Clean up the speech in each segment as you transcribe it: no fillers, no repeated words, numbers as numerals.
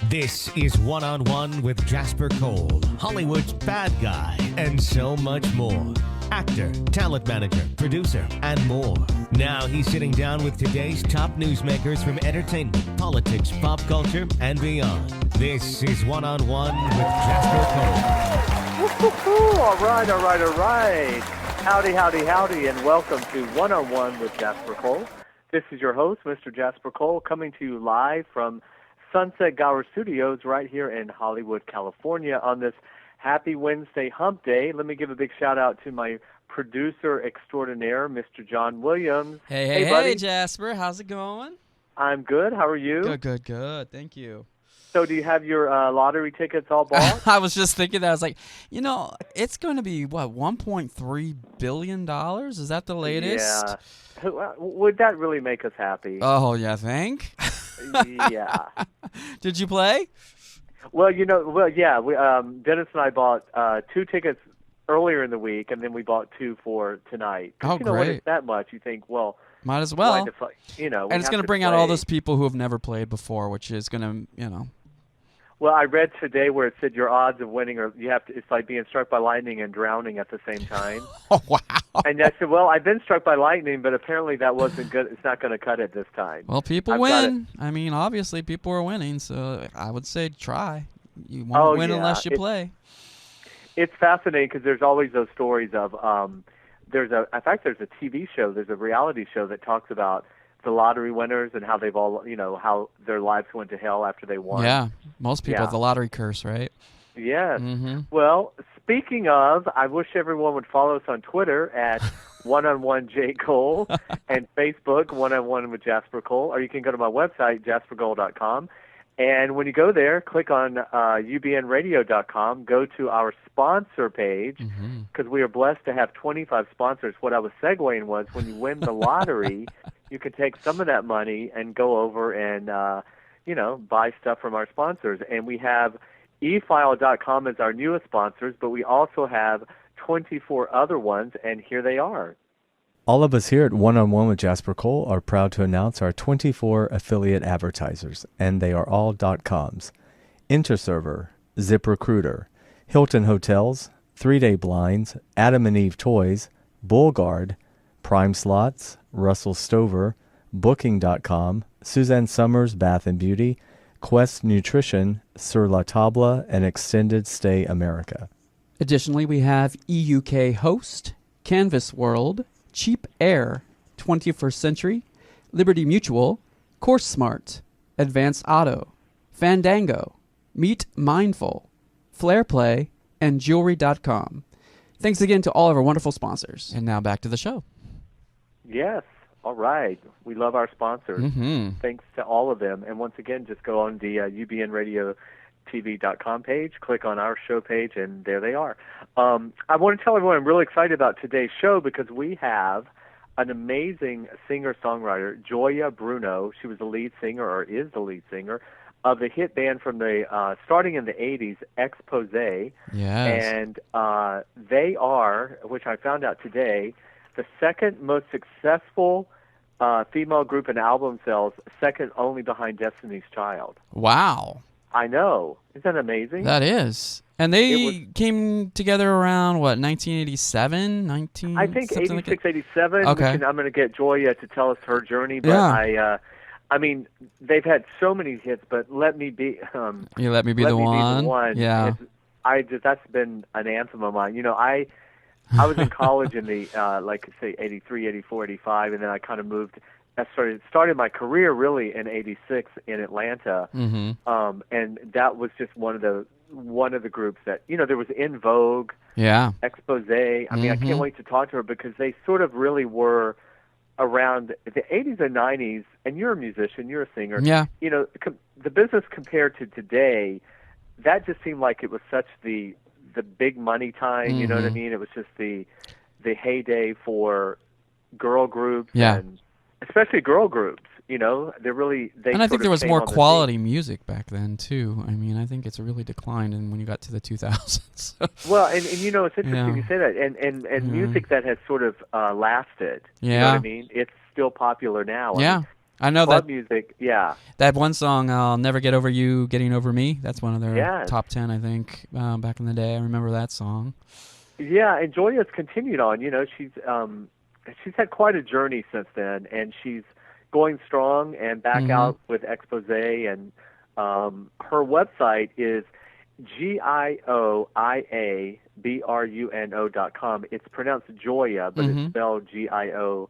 This is One-on-One with Jasper Cole, Hollywood's bad guy, and so much more. Actor, talent manager, producer, and more. Now he's sitting down with today's top newsmakers from entertainment, politics, pop culture, and beyond. This is One-on-One with Jasper Cole. All right. Howdy, and welcome to One-on-One with Jasper Cole. This is your host, Mr. Jasper Cole, coming to you live from Sunset Gower Studios right here in Hollywood, California on this happy Wednesday hump day. Let me give a big shout out to my producer extraordinaire, Mr. John Williams. Hey, buddy. Jasper. How's it going? I'm good. How are you? Good. Thank you. So do you have your lottery tickets all bought? I was just thinking that. I was like, it's going to be, $1.3 billion? Is that the latest? Yeah. Would that really make us happy? Oh, yeah, I think. Yeah. Did you play? Well, yeah. We, Dennis and I bought 2 tickets earlier in the week, and then we bought 2 for tonight. Oh, When great. it's that much, you think, well, might as well. and it's going to bring out all those people who have never played before, which is going to, Well, I read today where it said your odds of winning are it's like being struck by lightning and drowning at the same time. Oh, wow. And I said, well, I've been struck by lightning, but apparently that wasn't good. It's not going to cut it this time. Well, people win. I mean, obviously, people are winning, so I would say try. You won't win unless you play. It's fascinating because there's always those stories of there's a TV show, there's a reality show that talks about the lottery winners and how they've all, how their lives went to hell after they won. Yeah, most people have the lottery curse, right? Yes. Mm-hmm. Well, speaking of, I wish everyone would follow us on Twitter at One-on-One J Cole and Facebook One-on-One with Jasper Cole, or you can go to my website jaspercole.com. And when you go there, click on ubnradio.com, go to our sponsor page, because we are blessed to have 25 sponsors. What I was segueing was when you win the lottery, you can take some of that money and go over and, buy stuff from our sponsors. And we have efile.com as our newest sponsors, but we also have 24 other ones, and here they are. All of us here at One-on-One with Jasper Cole are proud to announce our 24 affiliate advertisers, and they are all .coms. Interserver, ZipRecruiter, Hilton Hotels, 3-Day Blinds, Adam and Eve Toys, Bullguard, Prime Slots, Russell Stover, Booking.com, Suzanne Summers Bath and Beauty, Quest Nutrition, Sur La Table, and Extended Stay America. Additionally, we have EUK Host, Canvas World, Cheap Air, 21st Century, Liberty Mutual, Course Smart, Advanced Auto, Fandango, Meet Mindful, Flair Play, and Jewelry.com. Thanks again to all of our wonderful sponsors. And now back to the show. Yes. All right. We love our sponsors. Mm-hmm. Thanks to all of them. And once again, just go on the ubnradiotv.com page, click on our show page, and there they are. I want to tell everyone I'm really excited about today's show because we have an amazing singer-songwriter, Gioia Bruno. She was the lead singer, or is the lead singer, of the hit band from the starting in the 80s, Exposé. Yes. And they are, which I found out today, the second most successful female group in album sales, second only behind Destiny's Child. Wow. I know. Isn't that amazing? That is. And they came together around, 1987? I think 86, like 87. Okay. I'm going to get Gioia to tell us her journey, but Yeah. I mean, they've had so many hits, but Let Me Be... You Let Me Be the One? Yeah. That's been an anthem of mine. I was in college in the, 83, 84, 85, and then I kind of moved... I started my career really in '86 in Atlanta, and that was just one of the groups that there was In Vogue, Exposé. I mean, I can't wait to talk to her because they sort of really were around the '80s and '90s. And you're a musician, you're a singer. Yeah. The business compared to today, that just seemed like it was such the big money time. You know what I mean? It was just the heyday for girl groups. Yeah. And especially girl groups, and I think there was more quality music back then too. I mean, I think it's really declined, and when you got to the 2000s. Well, and it's interesting you say that, and music that has sort of lasted. You know what I mean? It's still popular now. Yeah. I mean, I know club that music. Yeah. that one song, "I'll Never Get Over You, Getting Over Me." That's one of their Yes. top 10, I think, back in the day. I remember that song. Yeah, and Gioia's continued on. She's had quite a journey since then, and she's going strong and back out with Expose. And her website is GioiaBruno.com. It's pronounced Gioia, but it's spelled GioiaBruno,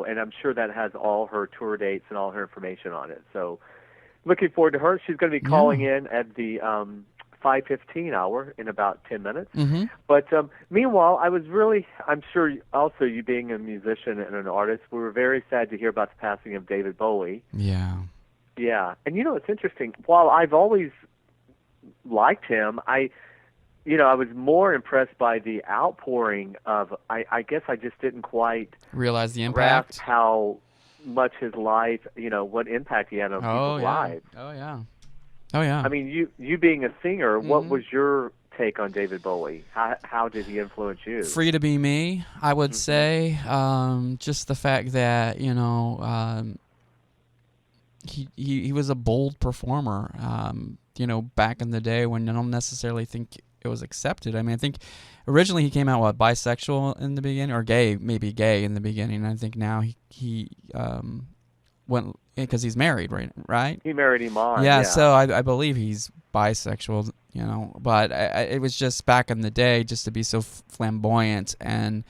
and I'm sure that has all her tour dates and all her information on it. So, looking forward to her. She's going to be calling in at the 5:15 hour in about 10 minutes. But meanwhile, I'm sure also you being a musician and an artist, we were very sad to hear about the passing of David Bowie. Yeah. Yeah, and it's interesting. While I've always liked him, I was more impressed by the outpouring of. I guess I just didn't quite Realize the grasp impact. how much his life, what impact he had on people's lives. Oh yeah. Oh yeah. I mean, you being a singer, what was your take on David Bowie? How did he influence you? Free to be me, I would say. Just the fact that he was a bold performer. Back in the day when I don't necessarily think it was accepted. I mean, I think originally he came out bisexual in the beginning, or maybe gay in the beginning. I think now he went because he's married, right? He married Iman. Yeah, so I believe he's bisexual. But it was just back in the day, just to be so flamboyant and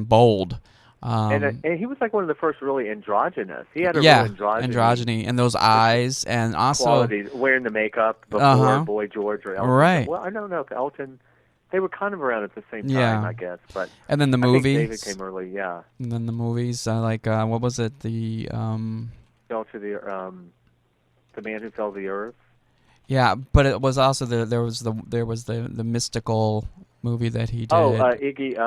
bold. And he was like one of the first really androgynous. He had a real androgyny, and those eyes, and also qualities, wearing the makeup before Boy George or Elton. Right. Well, I don't know if Elton. They were kind of around at the same time, I guess. But and then the I think movies. David came early, yeah. And then the movies, what was it? The Fell to the Man Who Fell to the Earth. Yeah, but it was also there was the mystical movie that he did. Oh, Iggy.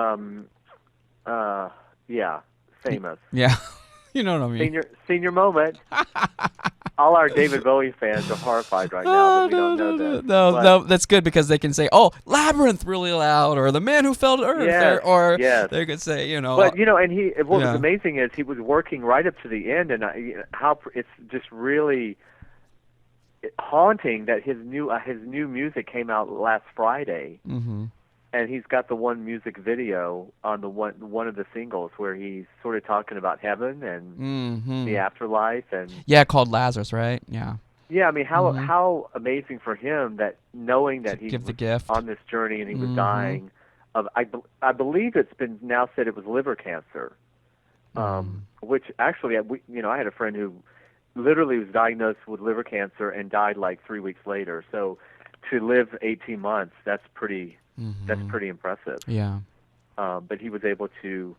Yeah, famous. Yeah, you know what I mean. Senior moment. All our David Bowie fans are horrified right now that we don't know that. No, that's good because they can say, "Oh, Labyrinth" really loud, or "The Man Who Fell to Earth," or they could say, But and what was amazing is he was working right up to the end, and how it's just really haunting that his new music came out last Friday. And he's got the one music video on the one of the singles where he's sort of talking about heaven and the afterlife and called Lazarus, right? Yeah. Yeah, I mean how amazing for him that knowing that he was the gift on this journey and he was dying of I believe it's been now said it was liver cancer, which actually I had a friend who literally was diagnosed with liver cancer and died like 3 weeks later. So to live 18 months, that's pretty. That's pretty impressive. Yeah. But he was able to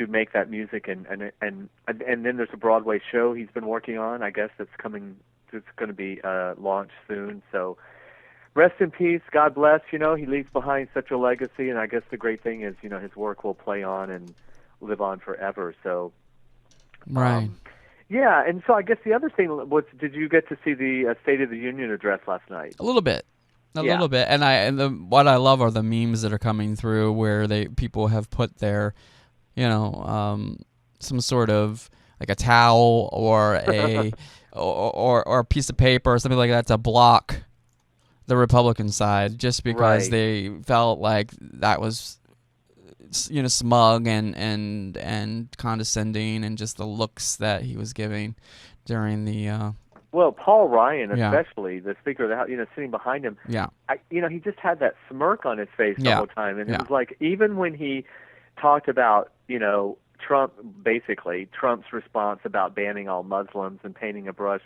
make that music and then there's a Broadway show he's been working on. I guess that's coming. It's going to be launched soon. So rest in peace. God bless. He leaves behind such a legacy, and I guess the great thing is his work will play on and live on forever. So. Right. Yeah, and so I guess the other thing was, did you get to see the State of the Union address last night? A little bit. A little bit, what I love are the memes that are coming through where people have put their, some sort of like a towel or a or a piece of paper or something like that to block the Republican side, just because they felt like that was, smug and condescending, and just the looks that he was giving during the. Well, Paul Ryan, especially the Speaker of the House, sitting behind him, he just had that smirk on his face the whole time, and it was like even when he talked about Trump's response about banning all Muslims and painting a broad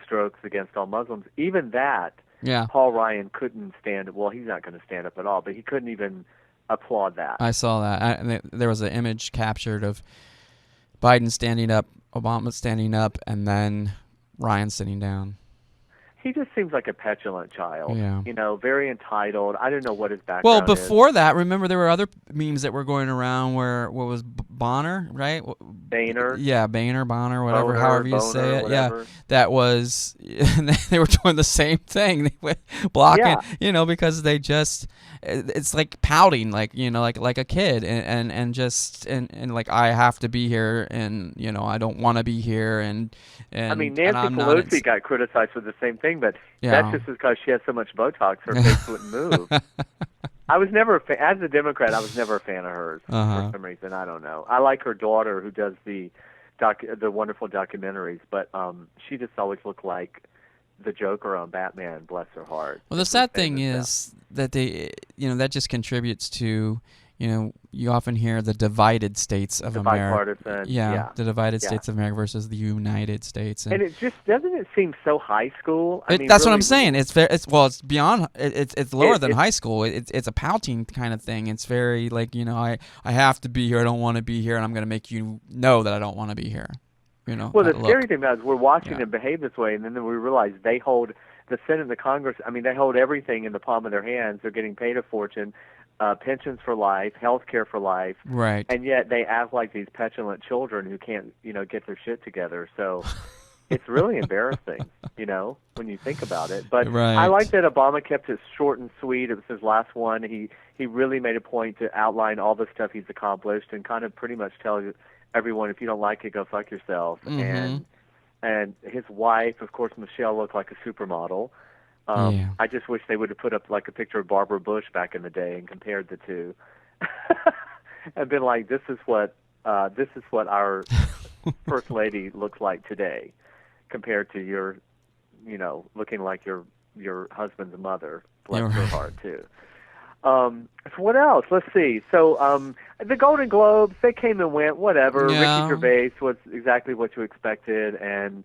strokes against all Muslims, even that, Paul Ryan couldn't stand it. Well, he's not going to stand up at all, but he couldn't even applaud that. I saw that. And there was an image captured of Biden standing up, Obama standing up, and then Ryan sitting down. He just seems like a petulant child. Yeah. Very entitled. I don't know what his background Well, is. before that, remember there were other memes that were going around where, what was Bonner, right? Boehner. Yeah, Boehner, Bonner, whatever, however you say it. Whatever. Yeah, that was, they were doing the same thing. They were blocking, because they just, it's like pouting, like like a kid, and just and like I have to be here, and I don't want to be here, and I mean, and Nancy I'm not Pelosi got criticized for the same thing, but Yeah. that's just because she has so much Botox, her face wouldn't move. I was never as a Democrat, I was never a fan of hers for some reason. I don't know. I like her daughter who does the wonderful documentaries, but she just always looked like the Joker on Batman. Bless her heart. Well, the sad thing is that they, that just contributes to, you often hear the divided states of America. Bipartisan. Yeah, the divided states of America versus the United States. And it just doesn't it seem so high school? That's really, what I'm saying. It's beyond. It's lower than high school. It's a pouting kind of thing. It's very like I have to be here. I don't want to be here, and I'm going to make you know that I don't want to be here. Well, the scary thing about it is we're watching them behave this way, and then we realize they hold the Senate and the Congress. I mean, they hold everything in the palm of their hands. They're getting paid a fortune, pensions for life, health care for life, right? And yet they act like these petulant children who can't, get their shit together. So it's really embarrassing, when you think about it. But I like that Obama kept it short and sweet. It was his last one. He really made a point to outline all the stuff he's accomplished and kind of pretty much tell everyone, if you don't like it, go fuck yourself. And his wife, of course, Michelle, looked like a supermodel. I just wish they would have put up like a picture of Barbara Bush back in the day and compared the two, and been like, this is what our first lady looks like today, compared to your, looking like your husband's mother. Bless her heart too. So what else? Let's see. So the Golden Globes, they came and went, whatever. Yeah. Ricky Gervais was exactly what you expected, and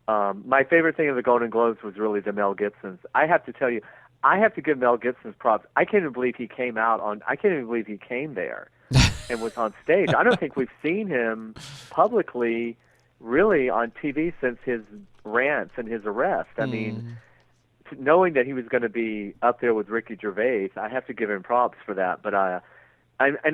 my favorite thing of the Golden Globes was really the Mel Gibson's. I have to tell you, I have to give Mel Gibson's props. I can't even believe he came there and was on stage. I don't think we've seen him publicly really on TV since his rants and his arrest. I mean, knowing that he was going to be up there with Ricky Gervais, I have to give him props for that. But I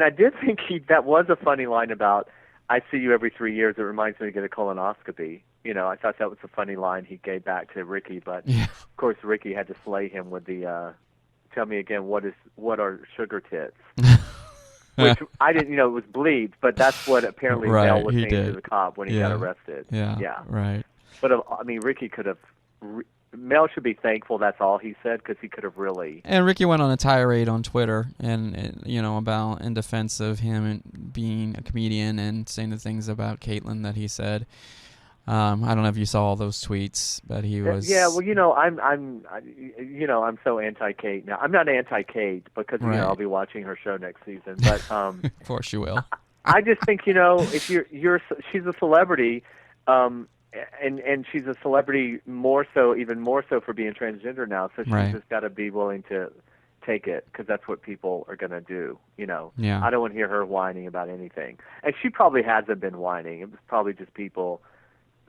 did think that was a funny line about, I see you every 3 years. It reminds me to get a colonoscopy. I thought that was a funny line he gave back to Ricky. But of course, Ricky had to slay him with the, tell me again, what are sugar tits? Which I didn't, it was bleeped, but that's what apparently Mel was saying to the cop when he got arrested. Yeah. Right. But I mean, Ricky could have. Mel should be thankful that's all he said, because he could have really. And Ricky went on a tirade on Twitter, and about in defense of him and being a comedian and saying the things about Caitlyn that he said. I don't know if you saw all those tweets, but he was. Yeah, well, I'm so anti-Kate now. I'm not anti-Kate because I'll be watching her show next season, but of course you will. I just think if she's a celebrity. And she's a celebrity even more so for being transgender now. So she's just got to be willing to take it, because that's what people are going to do. Yeah. I don't want to hear her whining about anything. And she probably hasn't been whining. It was probably just people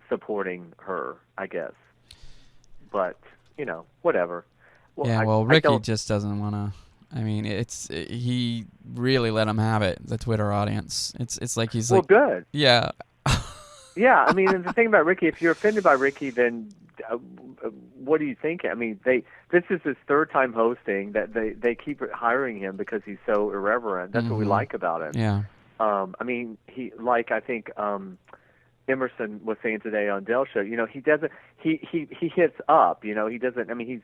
supporting her, I guess. But whatever. Well, Ricky just doesn't want to. I mean, he really let him have it. The Twitter audience. It's like he's like. Well, good. Yeah. Yeah, I mean, and the thing about Ricky, if you're offended by Ricky, then what do you think? I mean, this is his third time hosting. That they keep hiring him because he's so irreverent. That's what we like about him. Yeah. I mean, I think Emerson was saying today on Dell's show. He doesn't. He hits up. He doesn't. I mean, he's.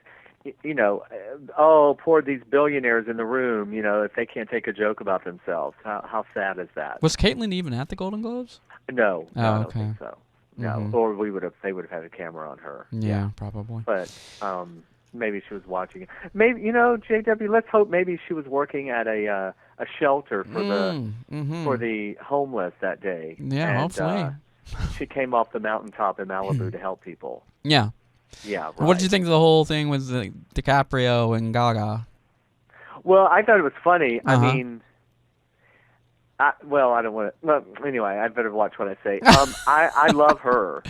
Poor these billionaires in the room. If they can't take a joke about themselves, how sad is that? Was Caitlyn even at the Golden Globes? No, Oh, I don't okay. think so. No, or they would have had a camera on her. Yeah, probably. But maybe she was watching it. Maybe JW. Let's hope maybe she was working at a shelter for the homeless that day. Yeah, and, hopefully. She came off the mountaintop in Malibu to help people. Yeah. Yeah. Right. What did you think of the whole thing with DiCaprio and Gaga? Well, I thought it was funny. I mean, I don't want to. Well, anyway, I better watch what I say. I love her.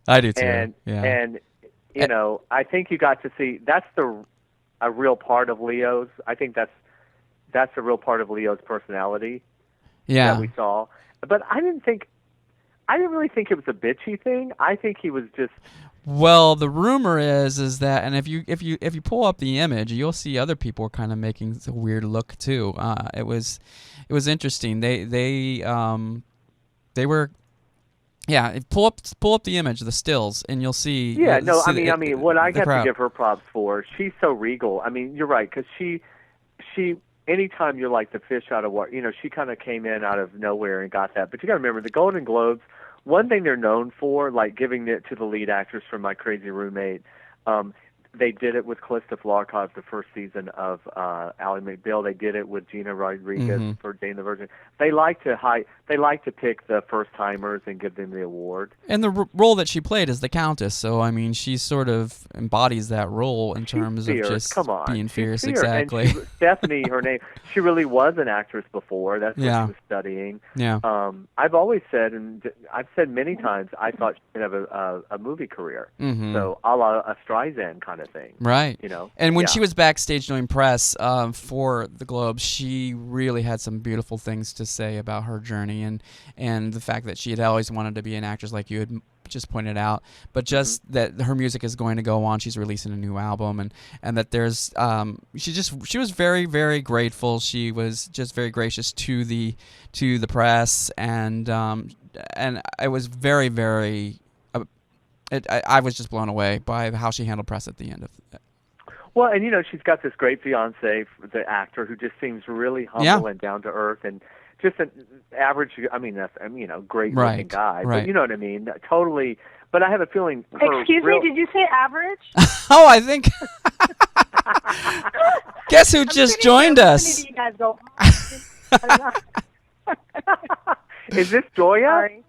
I do too. And I think you got to see that's a real part of Leo's. I think that's a real part of Leo's personality. Yeah. That we saw, but I didn't really think it was a bitchy thing. I think he was just Well, the rumor is that, and if you pull up the image, you'll see other people kind of making a weird look too. It was interesting. They were. Yeah, pull up the image, the stills, and you'll see. Yeah, no, see I mean, what I got to crowd. give her props for, she's so regal. I mean, you're right, because she, anytime you're like the fish out of water, she kind of came in out of nowhere and got that. But you got to remember, the Golden Globes, one thing they're known for, like giving it to the lead actress from My Crazy Roommate, they did it with Calista Flockhart the first season of Ally McBeal. They did it with Gina Rodriguez for Jane the Virgin. They like to pick the first timers and give them the award. And the role that she played is the Countess, so I mean, she sort of embodies that role in terms of just being fierce. She's Exactly. And Stephanie, her name, she really was an actress before. That's what she was studying. Yeah. I've always said, and I've said many times, I thought she could have a movie career. So a la a Streisand kind of thing. Right. And when she was backstage doing press for the Globes, she really had some beautiful things to say about her journey and the fact that she had always wanted to be an actress, like you had just pointed out, but just that her music is going to go on. She's releasing a new album, and that there's she was very, very grateful. She was just very gracious to the press, and I was very, very. I was just blown away by how she handled press at the end of it. Well, and she's got this great fiance, the actor, who just seems really humble and down to earth, and just an average. I mean, great looking guy. Right. But you know what I mean? Totally. But I have a feeling. Excuse me, did you say average? Oh, I think. Guess who just joined us? You guys go. Is this Gioia? Sorry.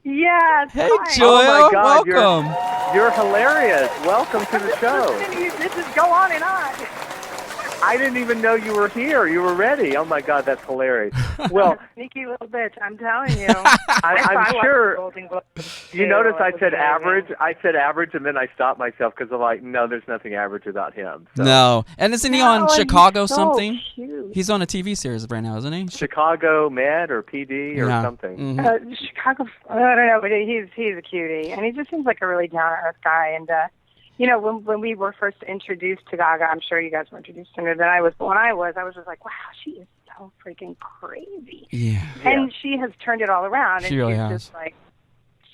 Yes. Hey, hi. Gioia, Oh my God, welcome. You're hilarious. Welcome to the show. This is go on and on. I didn't even know you were here. You were ready. Oh my God, that's hilarious. Well, Sneaky little bitch, I'm telling you. I'm sure. You notice I said amazing. average. I said average, and then I stopped myself because I'm like, no, there's nothing average about him. So. No, and isn't he on Oh, Chicago he's so something? cute. He's on a TV series right now, isn't he? Chicago Med or PD or something. Chicago, I don't know, but he's a cutie, and he just seems like a really down-to-earth guy. And when we were first introduced to Gaga, I'm sure you guys were introduced sooner than I was, but when I was just like, wow, she is so freaking crazy. Yeah. And she has turned it all around, and She really she's has. just like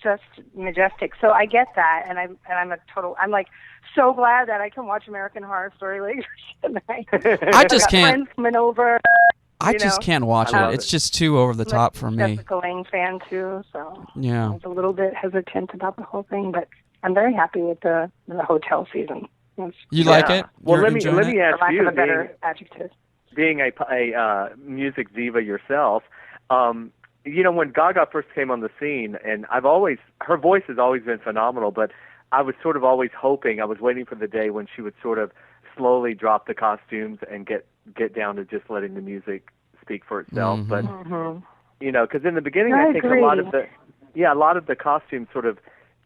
just majestic. So I get that, and I'm like so glad that I can watch American Horror Story later tonight. I just got can't. friends coming over. I just can't watch I it. love It's it. just too over the top for me. Jessica Lange fan too, so Yeah. I was a little bit hesitant about the whole thing, but I'm very happy with the hotel season. You like it? Well, You're let me enjoying it? ask For lack you, of a better adjective. being a music diva yourself, when Gaga first came on the scene, and her voice has always been phenomenal, but I was sort of always hoping, I was waiting for the day when she would sort of slowly drop the costumes and get down to just letting the music speak for itself. But because in the beginning, I think agree. a lot of the costumes sort of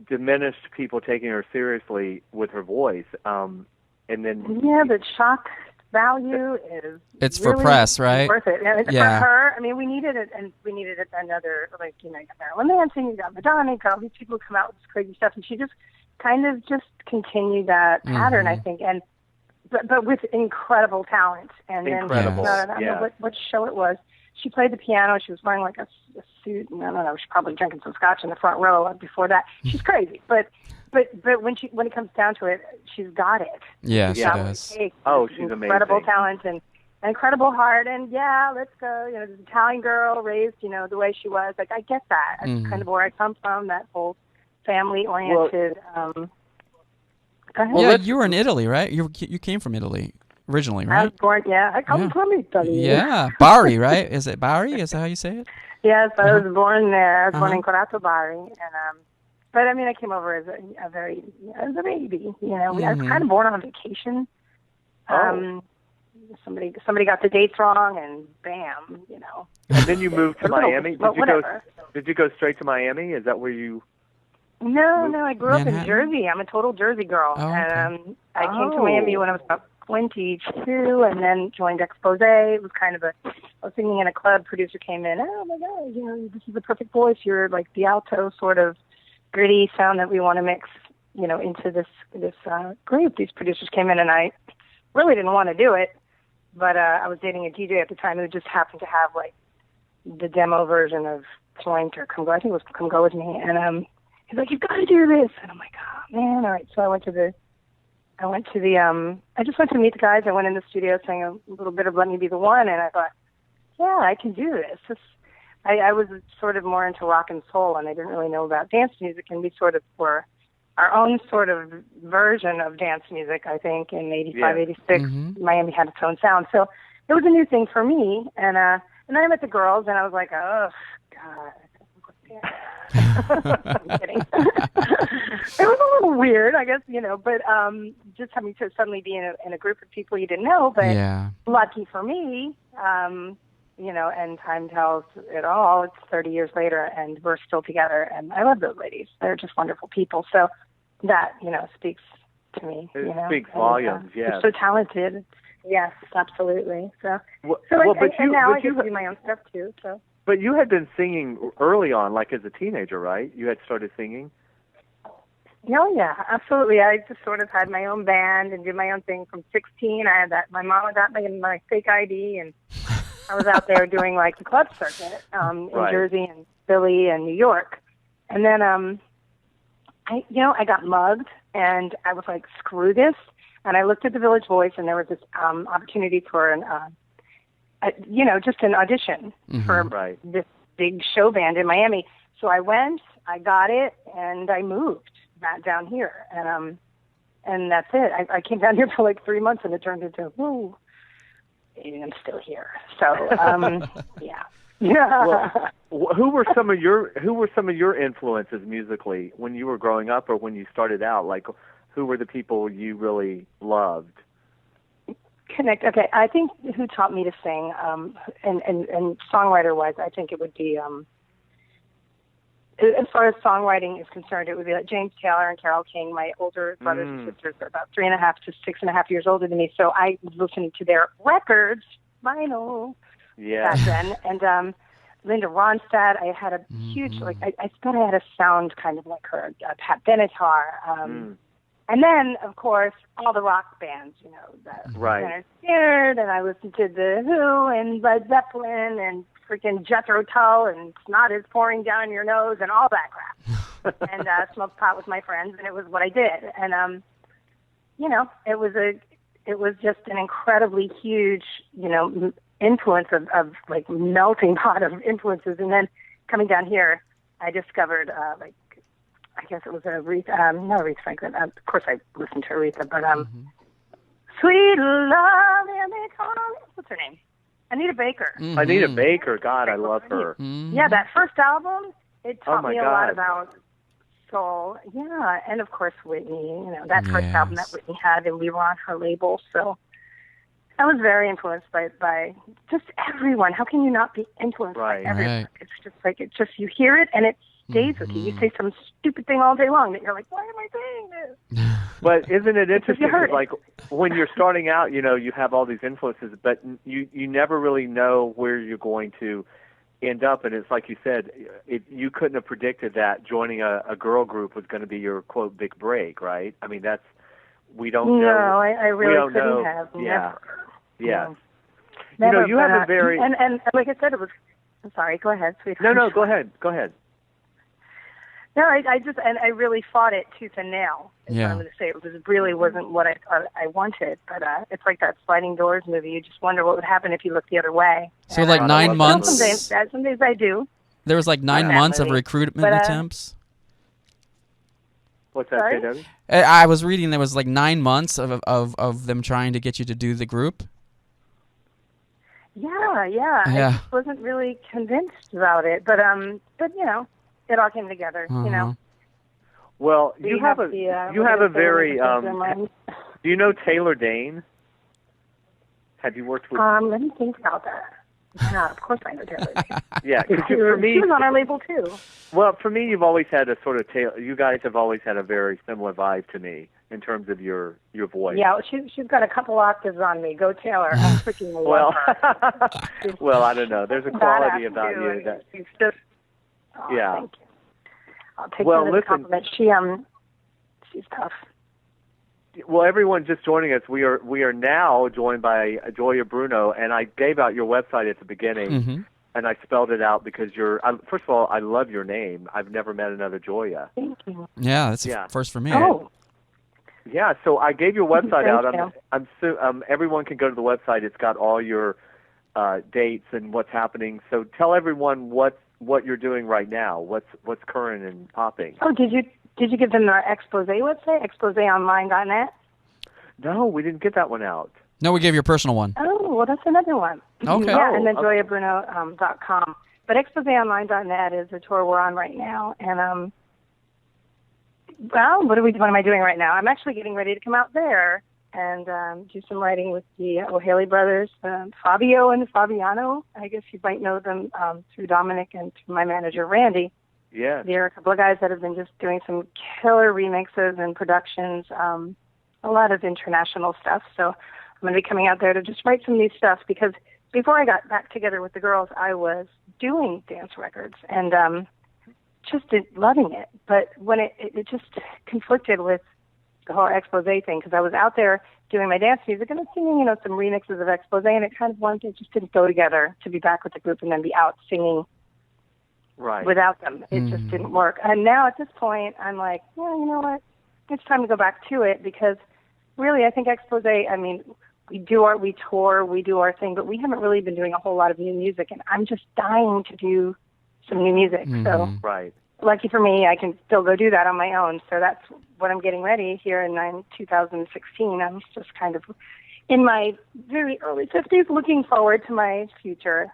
diminished people taking her seriously with her voice. And then but shock value is It's for really press, right? worth it. And Yeah. for her, I mean, we needed it, and we needed another, you got Marilyn Manson, you got Madonna, you got all these people who come out with this crazy stuff, and she just kind of just continued that pattern, I think, and but with incredible talent. And Incredible, then, I don't know what show it was. She played the piano. She was wearing like a suit, and I don't know. She's probably drinking some scotch in the front row before that. She's crazy, but when it comes down to it, she's got it. Yeah, she She's got what it does. takes. she's Incredible amazing. talent and incredible heart, and let's go. This Italian girl raised, the way she was. Like, I get that. That's kind of where I come from. That whole family-oriented. Go ahead. Yeah, you were in Italy, right? You came from Italy originally, I was right? born. Yeah, I come from Italy. Yeah, Bari, right? Is it Bari? Is that how you say it? Yes, I was born there. I was born in Corazzo Bari, and but I mean, I came over as a baby. I was kind of born on vacation. Somebody got the dates wrong, and bam, And then you moved to Miami. But whatever. Did you go straight to Miami? Is that where you? No, I grew up in Manhattan? Jersey. I'm a total Jersey girl. Oh, okay. I came to Miami when I was about 22, and then joined Expose. It was kind of I was singing in a club. Producer came in. Oh my God, this is the perfect voice. You're like the alto sort of gritty sound that we want to mix into this group. These producers came in, and I really didn't want to do it, but I was dating a DJ at the time who just happened to have like the demo version of Point or Come Go. I think it was Come Go With Me, and he's like, "You've got to do this," and I'm like, "Oh man, all right." So I just went to meet the guys. I went in the studio, sang a little bit of "Let Me Be the One," and I thought, yeah, I can do this. I was sort of more into rock and soul, and I didn't really know about dance music, and we sort of were our own sort of version of dance music, I think, in 85, 86. Miami had its own sound. So it was a new thing for me, and then I met the girls, and I was like, oh, God. I'm kidding. It was a little weird, I guess, but just having to suddenly be in a group of people you didn't know, but lucky for me, and time tells it all. It's 30 years later, and we're still together, and I love those ladies. They're just wonderful people. So that, speaks to me. It speaks volumes, yes. They're so talented. Yes, absolutely. But now I get to do my own stuff, too, so. But you had been singing early on, like as a teenager, right? You had started singing? Oh, yeah, absolutely. I just sort of had my own band and did my own thing from 16. I had that. My mom got my fake ID, and I was out there doing like the club circuit in Jersey and Philly and New York. And then I got mugged, and I was like, screw this. And I looked at the Village Voice, and there was this opportunity for just an audition for this big show band in Miami. So I went, I got it, and I moved back down here. And that's it. I came down here for like 3 months, and it turned into, woo, and I'm still here. So, yeah. Well, who were some of your influences musically when you were growing up or when you started out? Like, who were the people you really loved? Okay, I think who taught me to sing, and songwriter-wise, I think it would be, as far as songwriting is concerned, it would be like James Taylor and Carole King. My older brothers and sisters are about 3.5 to 6.5 years older than me, so I listened to their records, vinyl, back then. And Linda Ronstadt, I had a huge, I thought I had a sound kind of like her, Pat Benatar. And then, of course, all the rock bands, Leonard Skinner, and I listened to The Who and Led Zeppelin and freaking Jethro Tull and Snot is Pouring Down Your Nose and all that crap. And smoked pot with my friends, and it was what I did. And, it was just an incredibly huge, influence of like melting pot of influences. And then coming down here, I discovered, I guess it was Aretha, not Aretha Franklin. Of course, I listened to Aretha, but Sweet Love, what's her name? Anita Baker. Anita Baker, God, I love her. Yeah, that first album, it taught me a lot about soul. Yeah, and of course Whitney. That first album that Whitney had, and we were on her label, so I was very influenced by just everyone. How can you not be influenced by everyone? It's just like you hear it, and it stays with you. You say some stupid thing all day long that you're like, why am I saying this? But isn't it interesting? Like when you're starting out, you have all these influences, but you never really know where you're going to end up. And it's like you said, you couldn't have predicted that joining a girl group was going to be your quote big break, right? I mean, we don't know. No, I really couldn't have. Yeah. Never. Yeah. Never, you have a very and like I said, it was. I'm sorry. Go ahead, sweetheart. No, go ahead. Go ahead. No, I really fought it tooth and nail. Is what I'm going to say. It really wasn't what I wanted, but it's like that Sliding Doors movie. You just wonder what would happen if you looked the other way. So like 9 months. Some days I do. There was like 9 months of recruitment attempts. What's that, JW? I was reading there was like 9 months of them trying to get you to do the group. Yeah. I just wasn't really convinced about it, but it all came together, Well, you have a very. Do you know Taylor Dane? Have you worked with? Let me think about that. Yeah, of course I know Taylor Dane. Yeah, for me, she was on our label too. Well, for me, you've always had a sort of you guys have always had a very similar vibe to me in terms of your voice. Yeah, she's got a couple octaves on me. Go Taylor. I freaking love her. Well, I don't know. There's a quality about you that. She's just. Yeah. Thank you. I'll take that as a compliment. dancey stuff. Well, everyone just joining us, we are now joined by Gioia Bruno, and I gave out your website at the beginning, and I spelled it out because first of all, I love your name. I've never met another Gioia. Thank you. Yeah, that's a first for me. Oh. Yeah, so I gave your website out. Thank you. Everyone can go to the website. It's got all your dates and what's happening. So tell everyone what you're doing right now. What's current and popping. Oh, did you give them our Expose website, exposeonline.net? No, we didn't get that one out. No, we gave your personal one. Oh, well, that's another one. Okay. Yeah, and then GioiaBruno.com. But exposeonline.net is the tour we're on right now. And, well, what am I doing right now? I'm actually getting ready to come out there and do some writing with the O'Haley brothers, Fabio and Fabiano. I guess you might know them through Dominic and through my manager, Randy. Yeah. There are a couple of guys that have been just doing some killer remixes and productions, a lot of international stuff. So I'm going to be coming out there to just write some new stuff because before I got back together with the girls, I was doing dance records and just loving it. But when it just conflicted with the whole Expose thing because I was out there doing my dance music and I was singing, some remixes of Expose, and it kind of it just didn't go together to be back with the group and then be out singing without them. It just didn't work. And now at this point, I'm like, well, you know what? It's time to go back to it because really, I think Expose, we tour, we do our thing, but we haven't really been doing a whole lot of new music, and I'm just dying to do some new music. So, lucky for me, I can still go do that on my own. So that's what I'm getting ready here in 2016. I'm just kind of in my very early 50s looking forward to my future.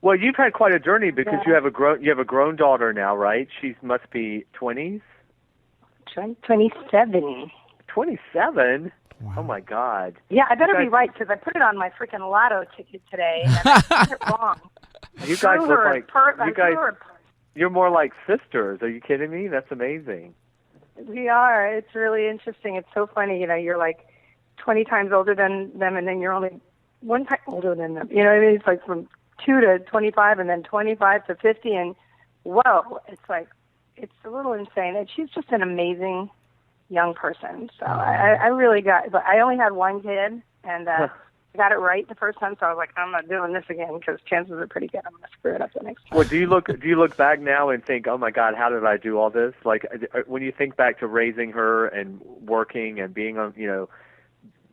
Well, you've had quite a journey because you have a grown daughter now, right? She must be 20s? 27. 27? Wow. Oh, my God. Yeah, I better be right because I put it on my freaking lotto ticket today, and I got it wrong. You guys look like you're more like sisters. Are you kidding me? That's amazing. We are. It's really interesting. It's so funny. You're like 20 times older than them, and then you're only one time older than them. You know what I mean? It's like from 2 to 25, and then 25 to 50, and whoa, it's a little insane. And she's just an amazing young person. So I really but I only had one kid, and I got it right the first time. So I was like, I'm not doing this again because chances are pretty good I'm going to screw it up the next time. Well, do you look back now and think, oh my God, how did I do all this? Like when you think back to raising her and working and being on,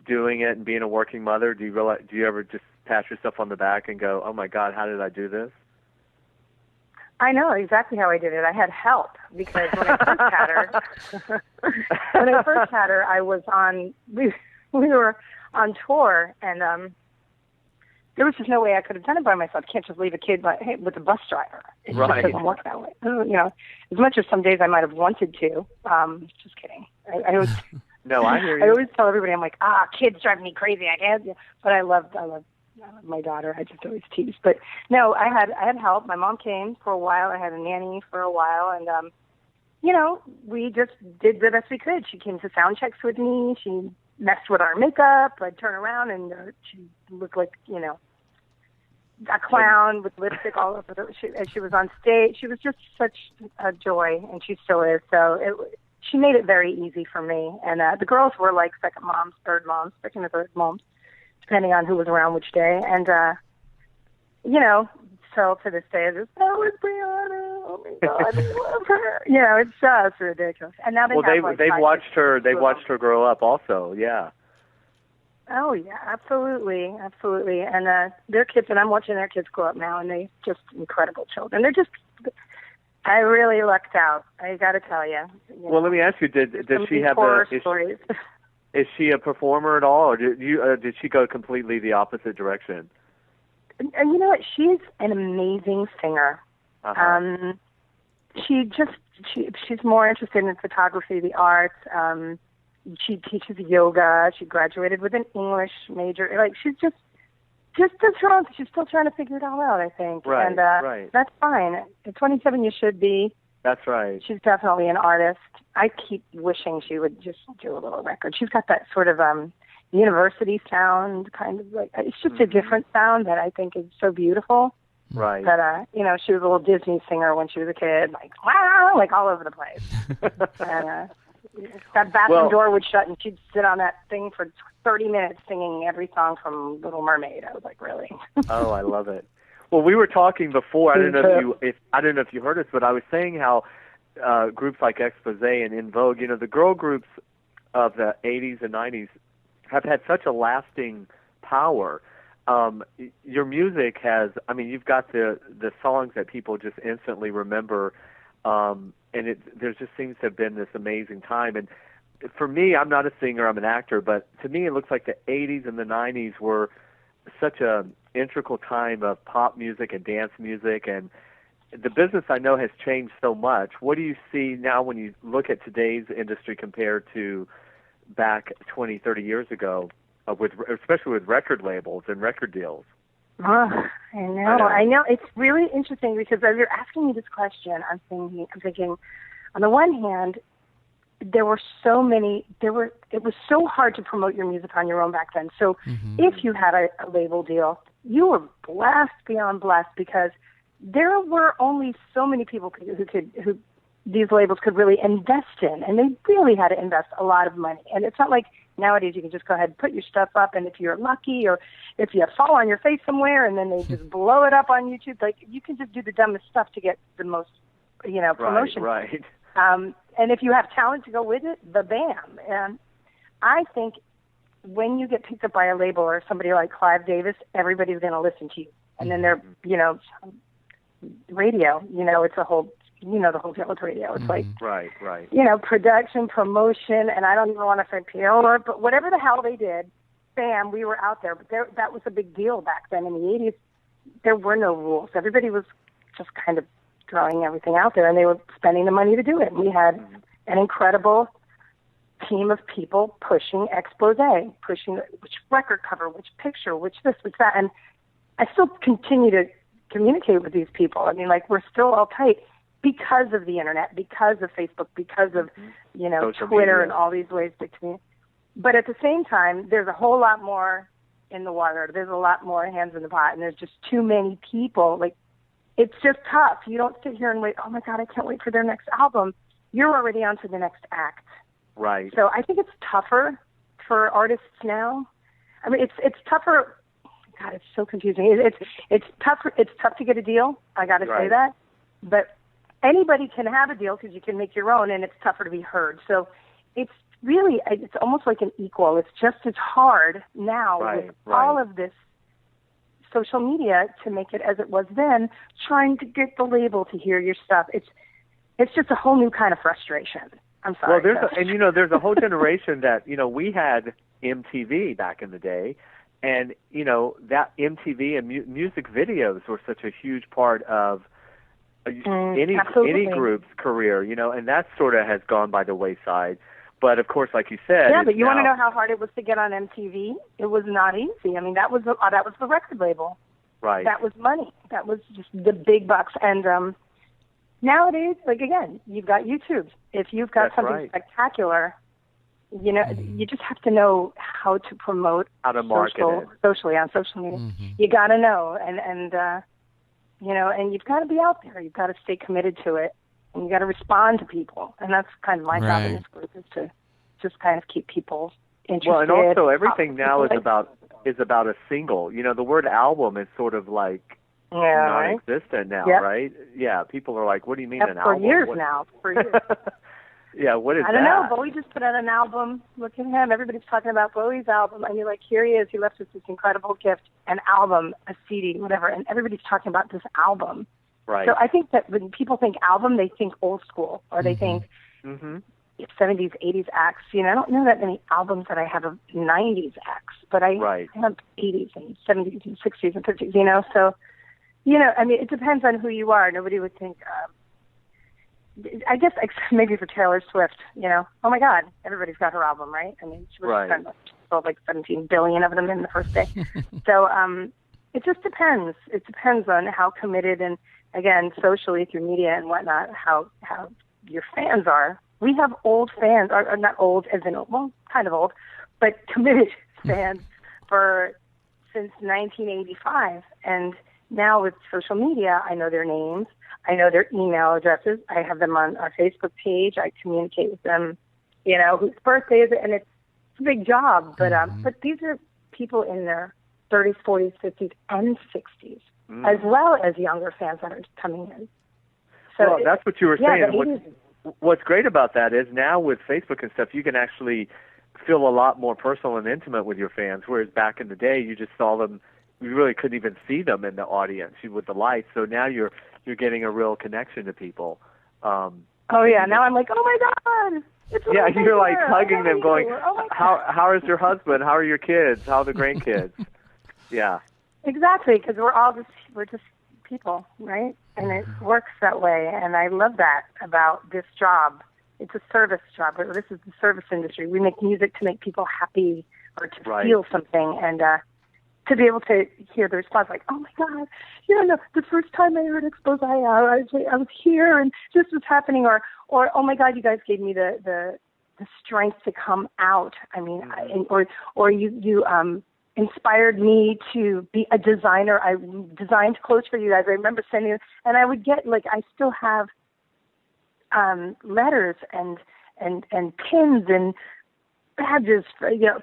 doing it and being a working mother, do you ever just pat yourself on the back and go, oh my God, how did I do this? I know exactly how I did it. I had help because when I first had her, I was we were on tour, and there was just no way I could have done it by myself. I can't just leave a kid with a bus driver. It just doesn't work that way. As much as some days I might have wanted to. Just kidding. I always, no, I hear you. I always tell everybody, I'm like, kids drive me crazy. I can't. But I love my daughter. I just always tease. But no, I had help. My mom came for a while. I had a nanny for a while, and we just did the best we could. She came to sound checks with me. She messed with our makeup. I'd turn around and she looked like a clown with lipstick all over her. As she was on stage, she was just such a joy, and she still is. So she made it very easy for me. And the girls were like second or third moms, depending on who was around which day. And, so to this day, that was Brianna. Oh my God, I love her. It's just ridiculous. And now they've watched her grow up also. Yeah. Oh yeah, absolutely. And their kids, and I'm watching their kids grow up now, and they're just incredible children. I really lucked out. I got to tell you. Well, let me ask you: Did she have stories? Is she a performer at all, or did she go completely the opposite direction? And you know what? She's an amazing singer. Uh-huh. She's more interested in photography, the arts. She teaches yoga. She graduated with an English major. She's just does her own. She's still trying to figure it all out, I think. Right. And right. That's fine. At 27, you should be. That's right. She's definitely an artist. I keep wishing she would just do a little record. She's got that sort of university sound, kind of like, it's just a different sound that I think is so beautiful. Right. That, she was a little Disney singer when she was a kid, like, wow, like all over the place. And That bathroom door would shut, and she'd sit on that thing for 30 minutes singing every song from Little Mermaid. I was like, really? Oh, I love it. Well, we were talking before. I don't know if you heard us, but I was saying how groups like Expose and In Vogue, the girl groups of the 80s and 90s have had such a lasting power. Your music has, you've got the songs that people just instantly remember, and there just seems to have been this amazing time. And for me, I'm not a singer, I'm an actor, but to me it looks like the 80s and the 90s were such a integral time of pop music and dance music, and the business I know has changed so much. What do you see now when you look at today's industry compared to back 20, 30 years ago, especially with record labels and record deals? I know. It's really interesting because as you're asking me this question, I'm thinking, on the one hand, it was so hard to promote your music on your own back then. So if you had a label deal, you were blessed beyond blessed because there were only so many people who these labels could really invest in, and they really had to invest a lot of money. And it's not like nowadays you can just go ahead and put your stuff up, and if you're lucky or if you fall on your face somewhere and then they just blow it up on YouTube, like you can just do the dumbest stuff to get the most, promotion. Right. And if you have talent to go with it, bam. And I think when you get picked up by a label or somebody like Clive Davis, everybody's going to listen to you. And then they're, radio, it's a whole, the whole deal with radio. It's like, right. Production, promotion, and I don't even want to say PR, but whatever the hell they did, bam, we were out there. But that was a big deal back then. In the 80s, there were no rules. Everybody was just kind of throwing everything out there, and they were spending the money to do it. We had an incredible team of people pushing Expose, pushing which record cover, which picture, which this, which that. And I still continue to communicate with these people. We're still all tight because of the internet, because of Facebook, because of, Social Twitter media. and all these ways to communicate. But at the same time, there's a whole lot more in the water. There's a lot more hands in the pot, and there's just too many people. It's just tough. You don't sit here and wait, oh, my God, I can't wait for their next album. You're already on to the next act. Right. So I think it's tougher for artists now. It's tougher. God, it's so confusing. It's tough. It's tough to get a deal. I got to say that. But anybody can have a deal because you can make your own, and it's tougher to be heard. So it's almost like an equal. It's just as hard now with all of this social media to make it as it was then, trying to get the label to hear your stuff. It's just a whole new kind of frustration. I'm sorry. Well, there's a whole generation that, we had MTV back in the day, and, that MTV and music videos were such a huge part of any group's career, and that sort of has gone by the wayside. But of course, like you said, but you want to know how hard it was to get on MTV? It was not easy. That was the record label. Right. That was money. That was just the big bucks. And nowadays, again, you've got YouTube. If you've got something spectacular, you just have to know how to promote, how to market it socially on social media. You got to know, and you've got to be out there. You've got to stay committed to it. And you got to respond to people, and that's kind of my job in this group, is to just kind of keep people interested. Well, and also everything now is about a single. The word album is sort of like non-existent now, right? Yeah, people are like, "What do you mean an album?" For years now. Yeah, what is that? I don't know. Bowie just put out an album. Look at him. Everybody's talking about Bowie's album, and you're like, here he is. He left us this incredible gift, an album, a CD, whatever, and everybody's talking about this album. Right. So I think that when people think album, they think old school, or they think 70s, 80s acts. I don't know that many albums that I have of 90s acts, but I have 80s and 70s and 60s and 50s, So, it depends on who you are. Nobody would think, I guess maybe for Taylor Swift, oh my God, everybody's got her album, right? She was sold like 17 billion of them in the first day. So it just depends. It depends on how committed and, again, socially through media and whatnot, how your fans are. We have old fans, or not old as in, well, kind of old, but committed fans since 1985. And now with social media, I know their names. I know their email addresses. I have them on our Facebook page. I communicate with them whose birthday is it, and it's a big job. But these are people in their 30s, 40s, 50s, and 60s, as well as younger fans that are coming in. So well, that's what you were saying. The What's great about that is now with Facebook and stuff, you can actually feel a lot more personal and intimate with your fans, whereas back in the day, you just saw them, you really couldn't even see them in the audience with the lights. So now you're getting a real connection to people. Oh yeah, now I'm like, oh my God. Yeah, you're like hugging them, going, oh my how is your husband? How are your kids? How are the grandkids? Yeah. Exactly, because we're just people, right? And it works that way, and I love that about this job. It's a service job. This is the service industry. We make music to make people happy or to feel something, and to be able to hear the response, like, oh my God, no, the first time I heard Expose, I was here, and this was happening, or oh my God, you guys gave me the strength to come out. I mean, or you inspired me to be a designer. I designed clothes for you guys. I remember sending, and I would get, like, I still have letters and pins and badges,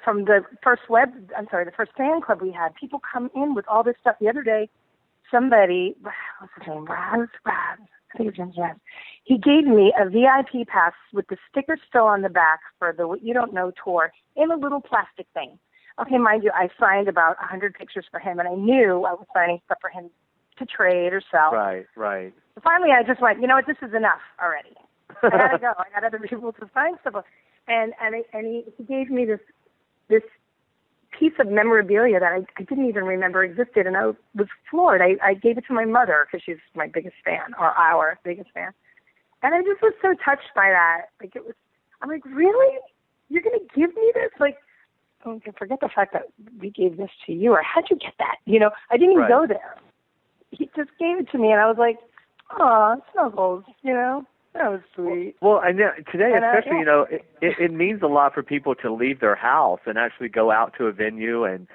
from the first fan club we had. People come in with all this stuff. The other day, somebody, what's his name, Raz, I think his name's Raz. He gave me a VIP pass with the sticker still on the back for the You Don't Know tour in a little plastic thing. Okay, mind you, I signed about 100 pictures for him, and I knew I was signing stuff for him to trade or sell. Right. So finally, I just went, this is enough already. I gotta go. I got other people to sign stuff. And he gave me this piece of memorabilia that I didn't even remember existed, and I was floored. I gave it to my mother because she's my biggest fan, or our biggest fan. And I just was so touched by that. Like, I'm like, really? You're gonna give me this? Like, forget the fact that we gave this to you, or how'd you get that? I didn't even go there. He just gave it to me, and I was like, aw, snuggles, that was sweet. Well, and today, especially, it means a lot for people to leave their house and actually go out to a venue, and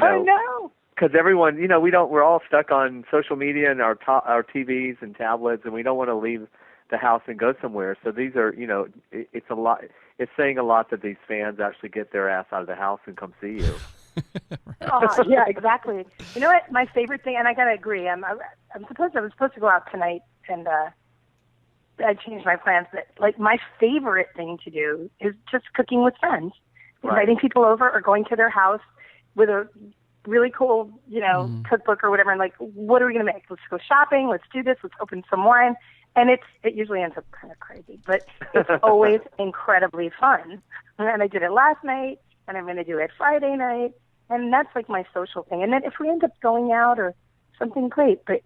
I know. Because everyone, we're all stuck on social media and our TVs and tablets, and we don't want to leave the house and go somewhere. So these are, it's a lot. It's saying a lot that these fans actually get their ass out of the house and come see you. Yeah, exactly. You know what? My favorite thing, and I gotta agree. I was supposed to go out tonight, and I changed my plans. But like, my favorite thing to do is just cooking with friends, inviting people over, or going to their house with a really cool, cookbook or whatever. And like, what are we gonna make? Let's go shopping. Let's do this. Let's open some wine. And it usually ends up kind of crazy, but it's always incredibly fun. And I did it last night, and I'm going to do it Friday night, and that's like my social thing. And then if we end up going out or something, great, but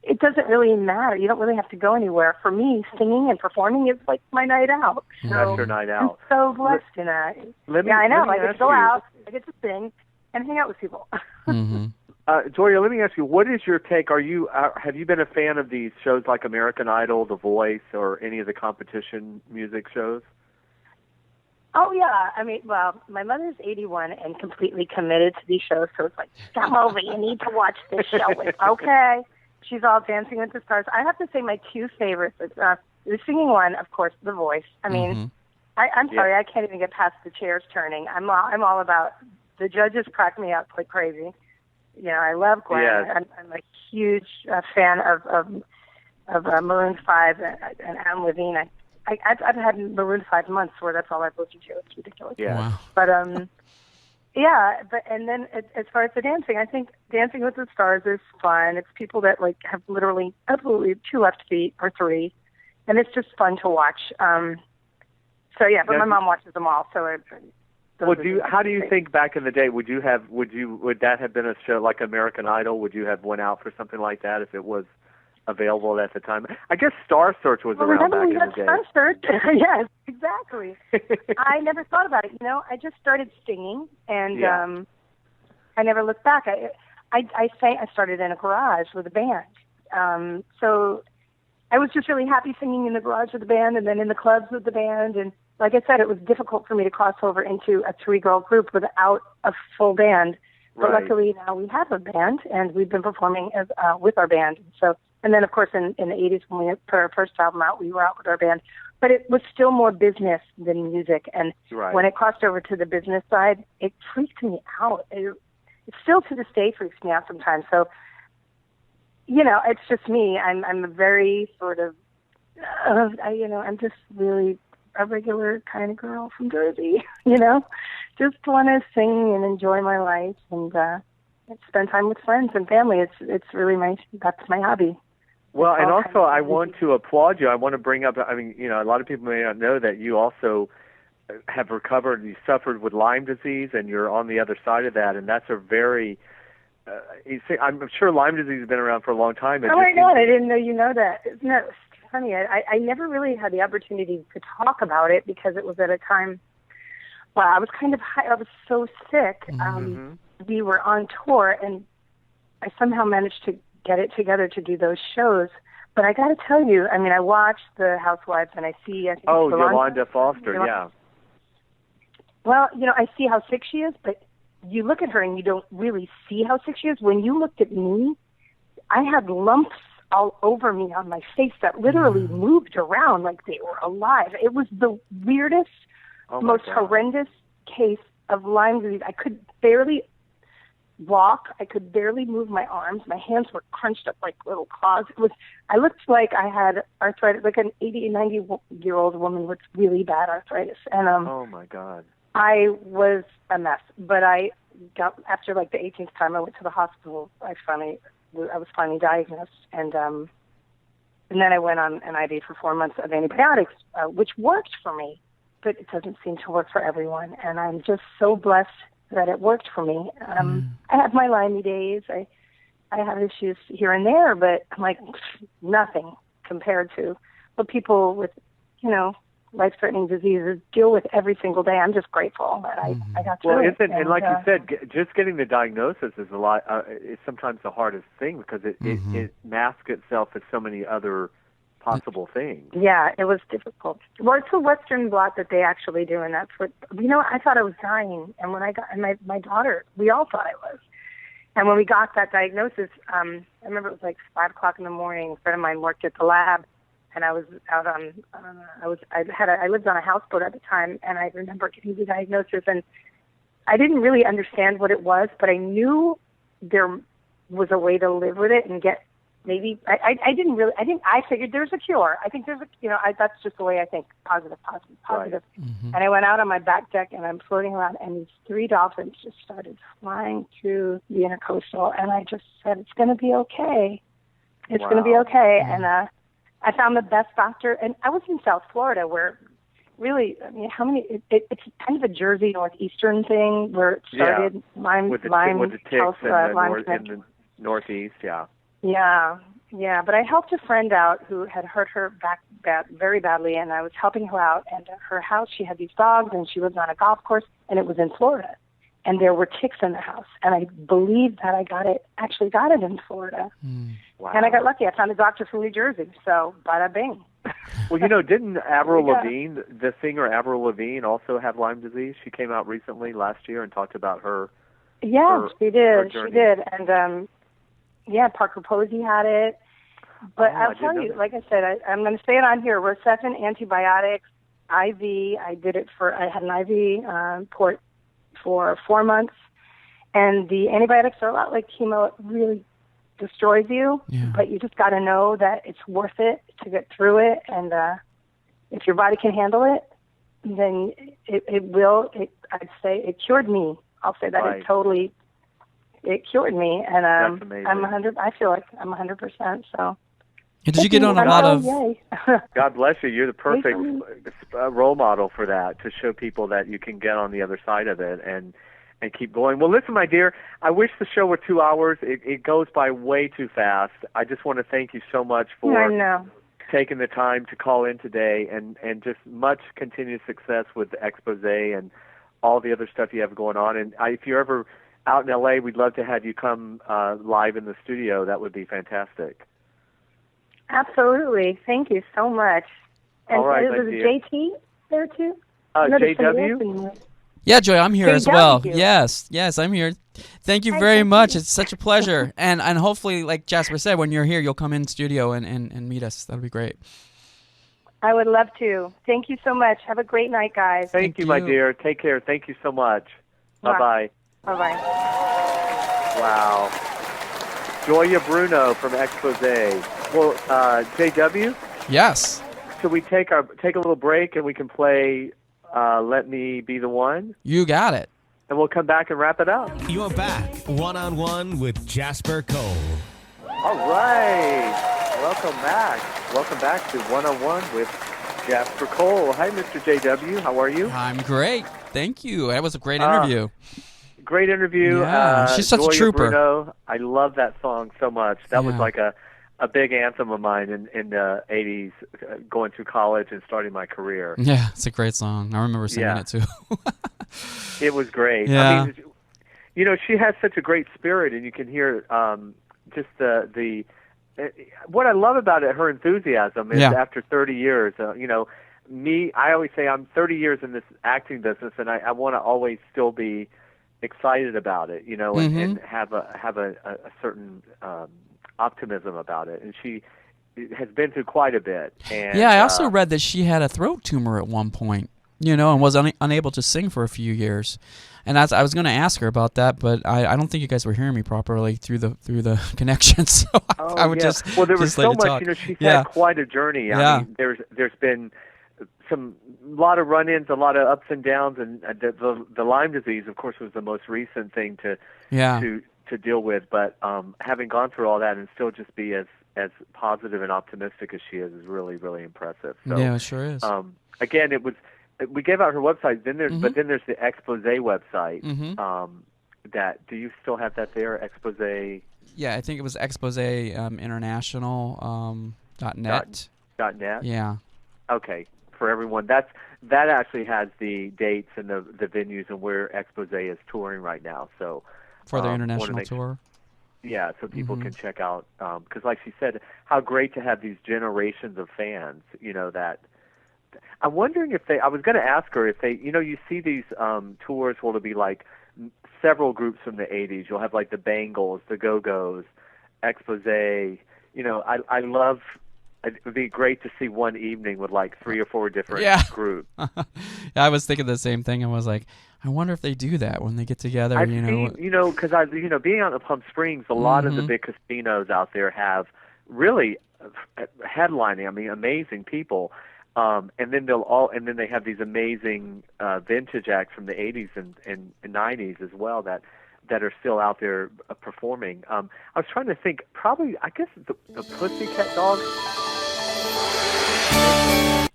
it doesn't really matter. You don't really have to go anywhere. For me, singing and performing is like my night out. So that's your night out. I'm so blessed in that. I know. I get to go out, I get to sing, and hang out with people. Mm-hmm. Gioia, let me ask you, what is your take? Have you been a fan of these shows like American Idol, The Voice, or any of the competition music shows? Oh, yeah. I mean, well, my mother's 81 and completely committed to these shows, so it's like, come over, you need to watch this show. It's okay. She's all Dancing with the Stars. I have to say my two favorites. The singing one, of course, The Voice. I mean, I'm sorry, I can't even get past the chairs turning. I'm all about, the judges crack me up like crazy. I love Gwen. Yes. I'm a huge fan of Maroon 5 and Adam Levine. I've had Maroon 5 months where that's all I've listened to. It's ridiculous. Yeah. Wow. But and then as far as the dancing, I think Dancing with the Stars is fun. It's people that like have literally absolutely 2 left feet or 3, and it's just fun to watch. So yeah, but my mom watches them all. So well, how do you think back in the day? Would that have been a show like American Idol? Would you have went out for something like that if it was available at the time? I guess Star Search was around back in the day. Star Search. Yes, exactly. I never thought about it. I just started singing, and I never looked back. I started in a garage with a band. So I was just really happy singing in the garage with the band, and then in the clubs with the band. And like I said, it was difficult for me to cross over into a 3-girl group without a full band. But luckily now we have a band, and we've been performing with our band. So, and then of course in the 80s when we put our first album out, we were out with our band but it was still more business than music. And Right. when it crossed over to the business side, it freaked me out. It still to this day freaks me out sometimes. So, it's just me. I'm a very sort of, I'm just really a regular kind of girl from Jersey, just want to sing and enjoy my life and spend time with friends and family. It's really that's my hobby. Well, and also I want to applaud you. I want to bring up, a lot of people may not know that you also have recovered, you suffered with Lyme disease, and you're on the other side of that, and that's a very, I'm sure Lyme disease has been around for a long time. Oh my God, I didn't know you know that. Isn't that funny? I never really had the opportunity to talk about it because it was at a time, I was kind of high, I was so sick. We were on tour, and I somehow managed to get it together to do those shows. But I got to tell you, I watch The Housewives, and I see... I think Yolanda Foster, yeah. Well, I see how sick she is, but you look at her and you don't really see how sick she is. When you looked at me, I had lumps all over me on my face that literally moved around like they were alive. It was the weirdest, most horrendous case of Lyme disease. I could barely walk. I could barely move my arms. My hands were crunched up like little claws. I looked like I had arthritis, like an 80, 90-year-old woman with really bad arthritis. And oh my God. I was a mess. But I got, after like the 18th time I went to the hospital, I was finally diagnosed. And then I went on an IV for 4 months of antibiotics, which worked for me, but it doesn't seem to work for everyone. And I'm just so blessed that it worked for me. I have my Lyme days. I have issues here and there, but I'm like nothing compared to what people with, life-threatening diseases deal with every single day. I'm just grateful that I got through it. And like you said, just getting the diagnosis is a lot. It's sometimes the hardest thing because it masks itself as so many other possible things. Yeah, it was difficult. Well, it's a Western blot that they actually do, and that's what, I thought I was dying. And when I got, and my daughter, we all thought I was. And when we got that diagnosis, I remember it was like 5 o'clock in the morning. A friend of mine worked at the lab, and I was out on, I lived on a houseboat at the time, and I remember getting the diagnosis, and I didn't really understand what it was, but I knew there was a way to live with it and get, maybe, I figured there's a cure. I think there's that's just the way I think, positive. Right. And I went out on my back deck, and I'm floating around, and these 3 dolphins just started flying through the intercoastal, and I just said, it's going to be okay. It's going to be okay. And I found the best doctor, and I was in South Florida where really, it's kind of a Jersey northeastern thing where it started, Lyme, with the ticks health, in the northeast, Yeah, but I helped a friend out who had hurt her back very badly, and I was helping her out. And at her house, she had these dogs, and she lived on a golf course, and it was in Florida. And there were ticks in the house, and I believe that I got it in Florida. Wow. And I got lucky. I found a doctor from New Jersey, so bada bing. Well, didn't Avril Lavigne, the singer Avril Lavigne, also have Lyme disease? She came out recently last year and talked about her. Yeah, she did. She did. And Parker Posey had it. But I'll tell you, like I said, I'm going to say it on here. Rocephin antibiotics, IV. I had an IV port for 4 months. And the antibiotics are a lot like chemo. It really destroys you. Yeah. But you just got to know that it's worth it to get through it. And if your body can handle it, then it will. I'd say it cured me. I'll say that right. It cured me, and That's amazing. I feel like I'm 100%. So. Did you get on a lot of? God bless you. You're the perfect role model for that, to show people that you can get on the other side of it and keep going. Well, listen, my dear, I wish the show were 2 hours. It goes by way too fast. I just want to thank you so much for taking the time to call in today, and just much continued success with the expose and all the other stuff you have going on. And if you're ever out in L.A., we'd love to have you come live in the studio. That would be fantastic. Absolutely. Thank you so much. And all right, was JT there too? JW? Yeah, Joy, I'm here as well. Yes, I'm here. Thank you very much. It's such a pleasure. And hopefully, like Jasper said, when you're here, you'll come in studio and meet us. That'll be great. I would love to. Thank you so much. Have a great night, guys. Thank you, my dear. Take care. Thank you so much. Bye. Bye-bye. Bye-bye. Wow. Gioia Bruno from Expose. Well, JW, Yes. should we take a little break and we can play Let Me Be the One? You got it. And we'll come back and wrap it up. You're back. One-on-one with Jasper Cole. All right. Welcome back. Welcome back to One-on-One with Jasper Cole. Hi, Mr. JW. How are you? I'm great. Thank you. That was a great interview. Great interview. Yeah, she's such a Gioia trooper. Bruno. I love that song so much. That was Yeah. like a big anthem of mine in the 80s, going through college and starting my career. Yeah, it's a great song. I remember singing Yeah. it too. It was great. Yeah. I mean, you know, she has such a great spirit, and you can hear just the what I love about it, her enthusiasm is Yeah. after 30 years, you know, I always say I'm 30 years in this acting business, and I want to always still be excited about it, you know, and have a certain optimism about it. And she has been through quite a bit. And, Yeah, I also read that she had a throat tumor at one point, you know, and was unable to sing for a few years. And I was going to ask her about that, but I don't think you guys were hearing me properly through the connection. So I would just well, there was just let so you much. talk. You know, she's Yeah. had quite a journey. Yeah. I mean, there's been a lot of run-ins, a lot of ups and downs, and the Lyme disease, of course, was the most recent thing to deal with. But having gone through all that and still just be as positive and optimistic as she is really, really impressive. So, Yeah, it sure is. Again, we gave out her website. Then but then there's the Expose website. Do you still have that there? Expose. Yeah, I think it was Expose International .net. .net. Yeah. Okay, for everyone, that actually has the dates and the venues and where Expose is touring right now. So For their wanna international make tour. Yeah, so people can check out because, like she said, how great to have these generations of fans. You know that. I'm wondering if I was going to ask her if they, you know, you see these tours where it'll be like several groups from the 80s. You'll have like the Bangles, the Go-Go's, Expose. You know, I love. It would be great to see one evening with like 3 or 4 different groups. I was thinking the same thing. I was like, I wonder if they do that when they get together. I've seen, you know, because being out in Palm Springs, a lot of the big casinos out there have really headlining. I mean, amazing people. And then they have these amazing vintage acts from the 80s and 90s as well that are still out there performing. I was trying to think, probably, I guess the Pussycat Dolls.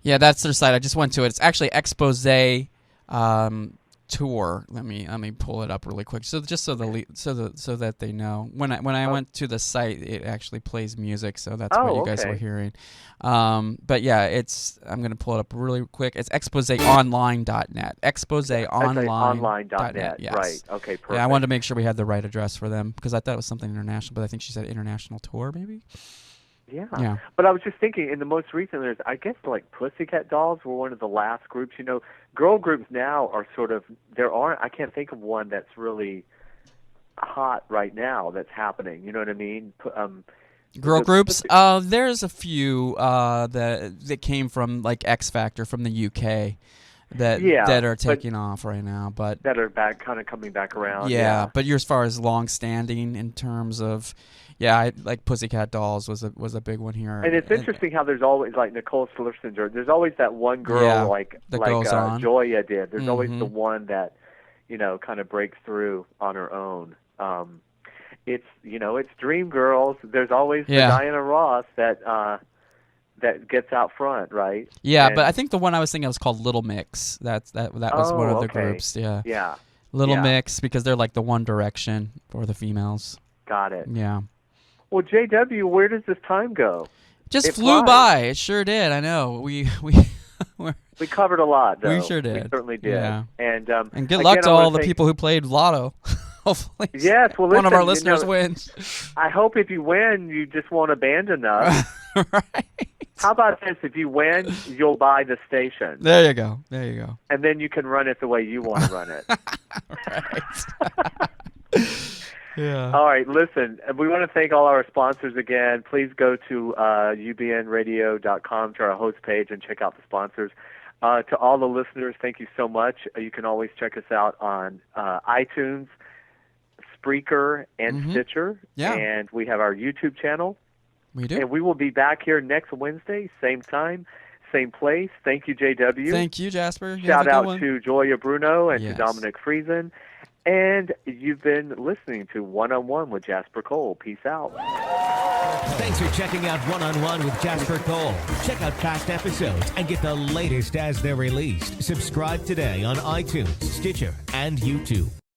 Yeah, that's their site. I just went to it. It's actually Expose tour. Let me pull it up really quick. So just so that they know. When I went to the site, it actually plays music, so that's what you guys were hearing. But yeah, I'm gonna pull it up really quick. It's exposeonline.net. Exposeonline.net. Yes. Right. Okay. Perfect. Yeah, I wanted to make sure we had the right address for them because I thought it was something international, but I think she said international tour maybe. Yeah. But I was just thinking, in the most recent years, I guess like Pussycat Dolls were one of the last groups. You know, girl groups now are sort of, I can't think of one that's really hot right now that's happening. You know what I mean? Girl groups? There's a few that came from like X Factor from the UK that are taking off right now, but that are kind of coming back around. Yeah, but as far as long standing in terms of, like Pussycat Dolls was a big one here. And it's interesting how there's always like Nicole Scherzinger. There's always that one girl like Gioia did. There's always the one that kind of breaks through on her own. It's it's Dream Girls. There's always the Diana Ross that gets out front, right? Yeah, but I think the one I was thinking was called Little Mix. That was one of the groups. Yeah. Yeah. Little Mix, because they're like the One Direction for the females. Got it. Yeah. Well, JW, where does this time go? It flew by. It sure did. I know. We covered a lot, though. We sure did. We certainly did. Yeah. And good luck to all the people who played Lotto. Hopefully, yes. Well, one of our listeners wins. I hope if you win, you just won't abandon us. Right. How about this? If you win, you'll buy the station. There you go. And then you can run it the way you want to run it. Right. Yeah. All right, listen, we want to thank all our sponsors again. Please go to ubnradio.com to our host page and check out the sponsors. To all the listeners, thank you so much. You can always check us out on iTunes, Spreaker, and Stitcher. Yeah. And we have our YouTube channel. We do. And we will be back here next Wednesday, same time, same place. Thank you, JW. Thank you, Jasper. You Shout have a out good one. to Gioia Bruno and Yes. to Dominic Friesen. And you've been listening to One-on-One with Jasper Cole. Peace out. Thanks for checking out One-on-One with Jasper Cole. Check out past episodes and get the latest as they're released. Subscribe today on iTunes, Stitcher, and YouTube.